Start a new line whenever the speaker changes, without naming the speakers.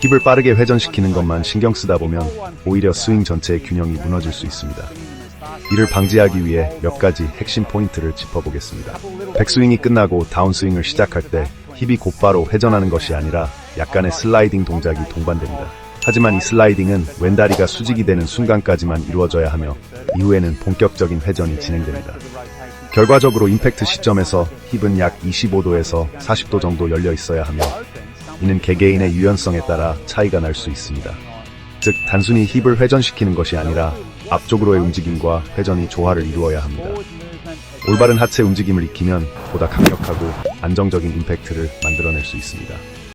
힙을 빠르게 회전시키는 것만 신경 쓰다 보면 오히려 스윙 전체의 균형이 무너질 수 있습니다. 이를 방지하기 위해 몇 가지 핵심 포인트를 짚어보겠습니다. 백스윙이 끝나고 다운스윙을 시작할 때 힙이 곧바로 회전하는 것이 아니라 약간의 슬라이딩 동작이 동반됩니다. 하지만 이 슬라이딩은 왼다리가 수직이 되는 순간까지만 이루어져야 하며 이후에는 본격적인 회전이 진행됩니다. 결과적으로 임팩트 시점에서 힙은 약 25도에서 40도 정도 열려 있어야 하며 이는 개개인의 유연성에 따라 차이가 날 수 있습니다. 즉 단순히 힙을 회전시키는 것이 아니라 앞쪽으로의 움직임과 회전이 조화를 이루어야 합니다. 올바른 하체 움직임을 익히면 보다 강력하고 안정적인 임팩트를 만들어낼 수 있습니다.